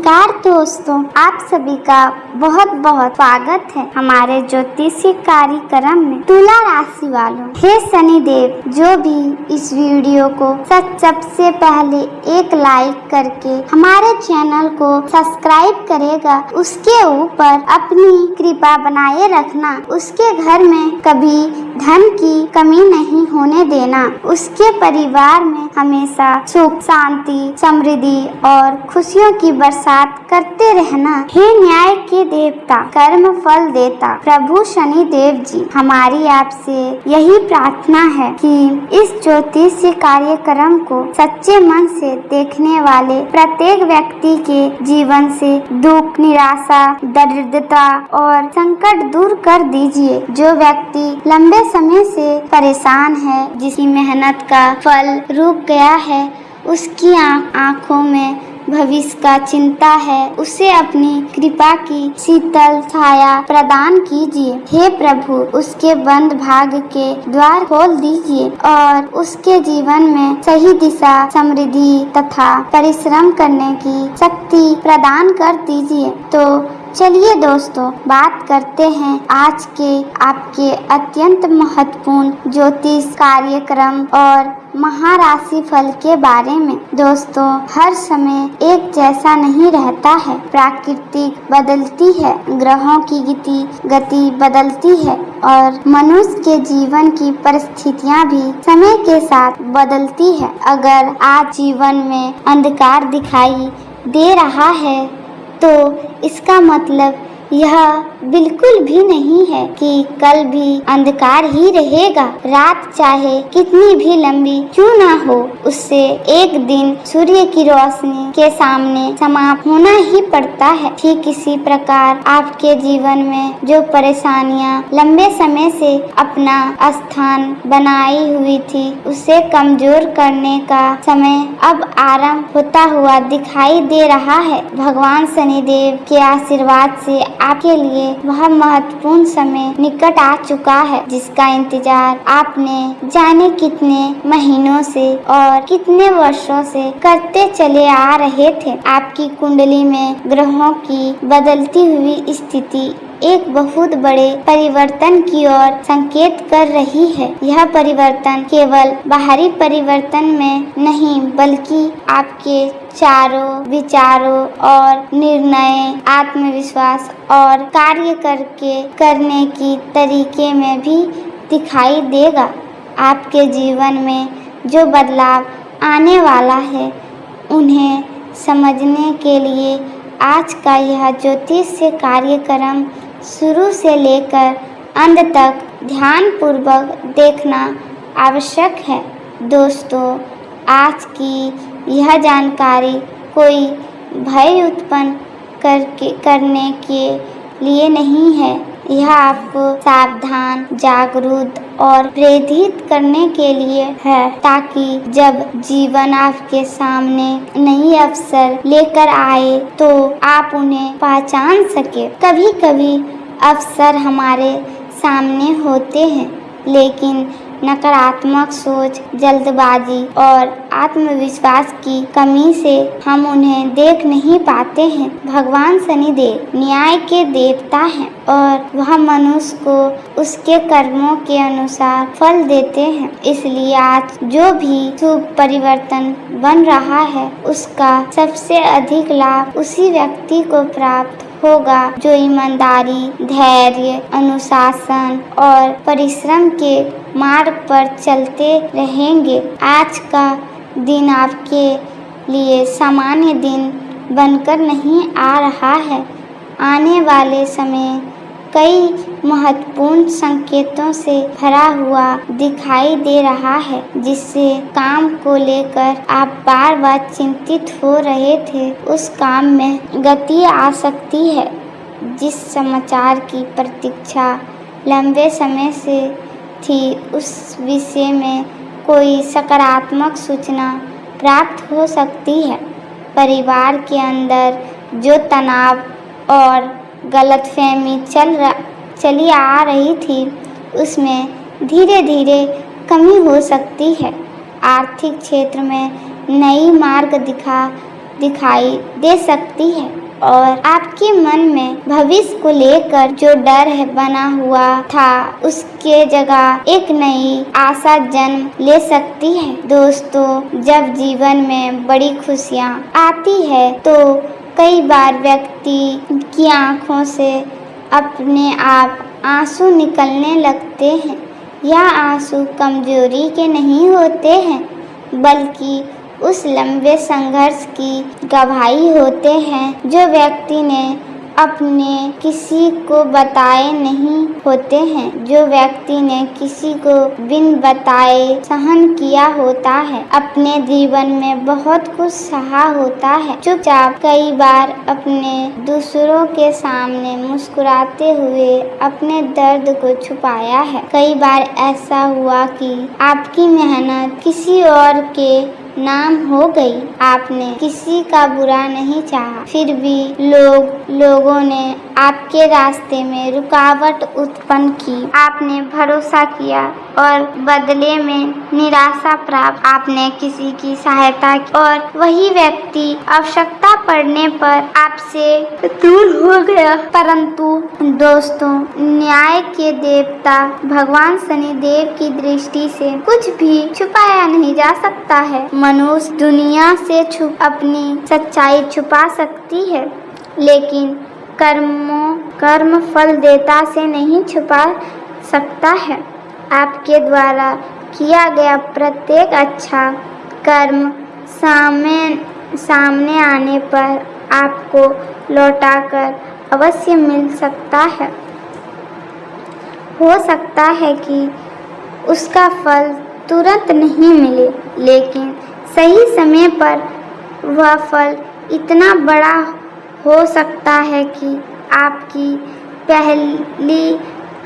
नमस्कार दोस्तों, आप सभी का बहुत बहुत स्वागत है हमारे ज्योतिषीय कार्यक्रम में। तुला राशि वालों, हे शनिदेव, जो भी इस वीडियो को सबसे पहले एक लाइक करके हमारे चैनल को सब्सक्राइब करेगा, उसके ऊपर अपनी कृपा बनाए रखना, उसके घर में कभी धन की कमी नहीं होने देना, उसके परिवार में हमेशा सुख शांति समृद्धि और खुशियों की बरसात करते रहना। हे न्याय के देवता, कर्म फल देता प्रभु शनि देव जी, हमारी आपसे यही प्रार्थना है कि इस ज्योतिषीय कार्यक्रम को सच्चे मन से देखने वाले प्रत्येक व्यक्ति के जीवन से दुख, निराशा, दरिद्रता और संकट दूर कर दीजिए। जो व्यक्ति लंबे समय से परेशान है, जिसकी मेहनत का फल रुक गया है, उसकी आँखों में भविष्य का चिंता है, उसे अपनी कृपा की शीतल छाया प्रदान कीजिए। हे प्रभु, उसके बंद भाग्य के द्वार खोल दीजिए और उसके जीवन में सही दिशा, समृद्धि तथा परिश्रम करने की शक्ति प्रदान कर दीजिए। तो चलिए दोस्तों, बात करते हैं आज के आपके अत्यंत महत्वपूर्ण ज्योतिष कार्यक्रम और महाराशि फल के बारे में। दोस्तों, हर समय एक जैसा नहीं रहता है। प्रकृति बदलती है, ग्रहों की गति बदलती है और मनुष्य के जीवन की परिस्थितियां भी समय के साथ बदलती है। अगर आज जीवन में अंधकार दिखाई दे रहा है तो इसका मतलब यह बिल्कुल भी नहीं है कि कल भी अंधकार ही रहेगा। रात चाहे कितनी भी लंबी क्यों ना हो, उससे एक दिन सूर्य की रोशनी के सामने समाप्त होना ही पड़ता है। ठीक इसी प्रकार आपके जीवन में जो परेशानियां लंबे समय से अपना स्थान बनाई हुई थी, उसे कमजोर करने का समय अब आरंभ होता हुआ दिखाई दे रहा है। भगवान शनिदेव के आशीर्वाद से आपके लिए वह महत्वपूर्ण समय निकट आ चुका है, जिसका इंतजार आपने जाने कितने महीनों से और कितने वर्षों से करते चले आ रहे थे। आपकी कुंडली में ग्रहों की बदलती हुई स्थिति एक बहुत बड़े परिवर्तन की ओर संकेत कर रही है। यह परिवर्तन केवल बाहरी परिवर्तन में नहीं, बल्कि आपके चारों विचारों और निर्णय, आत्मविश्वास और कार्य करने की तरीके में भी दिखाई देगा। आपके जीवन में जो बदलाव आने वाला है, उन्हें समझने के लिए आज का यह ज्योतिषीय कार्यक्रम शुरू से लेकर अंत तक ध्यान पूर्वक देखना आवश्यक है। दोस्तों, आज की यह जानकारी कोई भय उत्पन्न करने के लिए नहीं है। यह आपको सावधान, जागरूक और प्रेरित करने के लिए है, ताकि जब जीवन आपके सामने नई अवसर लेकर आए तो आप उन्हें पहचान सके। कभी कभी अवसर हमारे सामने होते हैं, लेकिन नकारात्मक सोच, जल्दबाजी और आत्मविश्वास की कमी से हम उन्हें देख नहीं पाते हैं। भगवान शनिदेव न्याय के देवता हैं और वह मनुष्य को उसके कर्मों के अनुसार फल देते हैं। इसलिए आज जो भी शुभ परिवर्तन बन रहा है, उसका सबसे अधिक लाभ उसी व्यक्ति को प्राप्त होगा जो ईमानदारी, धैर्य, अनुशासन और परिश्रम के मार्ग पर चलते रहेंगे। आज का दिन आपके लिए सामान्य दिन बनकर नहीं आ रहा है। आने वाले समय कई महत्वपूर्ण संकेतों से भरा हुआ दिखाई दे रहा है, जिससे काम को लेकर आप बार बार चिंतित हो रहे थे, उस काम में गति आ सकती है। जिस समाचार की प्रतीक्षा लंबे समय से थी, उस विषय में कोई सकारात्मक सूचना प्राप्त हो सकती है। परिवार के अंदर जो तनाव और गलतफहमी चली आ रही थी, उसमें धीरे धीरे कमी हो सकती है। आर्थिक क्षेत्र में नई मार्ग दिखा दिखाई दे सकती है और आपके मन में भविष्य को लेकर जो डर है बना हुआ था उसके जगह एक नई आशा जन्म ले सकती है। दोस्तों, जब जीवन में बड़ी खुशियाँ आती है तो कई बार व्यक्ति की आंखों से अपने आप आंसू निकलने लगते हैं। यह आंसू कमजोरी के नहीं होते हैं बल्कि उस लंबे संघर्ष की गवाही होते हैं जो व्यक्ति ने अपने किसी को बताए नहीं होते हैं, जो व्यक्ति ने किसी को बिन बताए सहन किया होता है, अपने जीवन में बहुत कुछ सहा होता है, चुपचाप कई बार अपने दूसरों के सामने मुस्कुराते हुए अपने दर्द को छुपाया है। कई बार ऐसा हुआ कि आपकी मेहनत किसी और के नाम हो गई, आपने किसी का बुरा नहीं चाहा, फिर भी लोगों ने आपके रास्ते में रुकावट उत्पन्न की। आपने भरोसा किया और बदले में निराशा प्राप्त। आपने किसी की सहायता की और वही व्यक्ति आवश्यकता पड़ने पर आपसे दूर हो गया। परंतु दोस्तों, न्याय के देवता भगवान शनिदेव की दृष्टि से कुछ भी छुपाया नहीं जा सकता है। मनुष्य दुनिया से अपनी सच्चाई छुपा सकती है, लेकिन कर्म फल देता से नहीं छुपा सकता है। आपके द्वारा किया गया प्रत्येक अच्छा कर्म सामने आने पर आपको लौटाकर अवश्य मिल सकता है। हो सकता है कि उसका फल तुरंत नहीं मिले, लेकिन सही समय पर वह फल इतना बड़ा हो सकता है कि आपकी पहली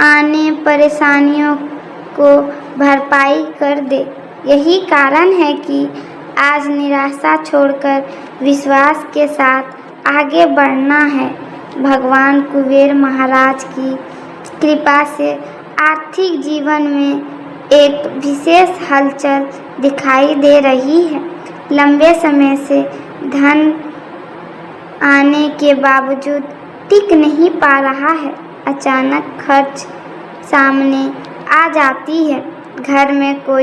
आने परेशानियों को भरपाई कर दे। यही कारण है कि आज निराशा छोड़कर विश्वास के साथ आगे बढ़ना है। भगवान कुबेर महाराज की कृपा से आर्थिक जीवन में एक विशेष हलचल दिखाई दे रही है। लंबे समय से धन आने के बावजूद टिक नहीं पा रहा है। अचानक खर्च सामने आ जाती है। घर में कोई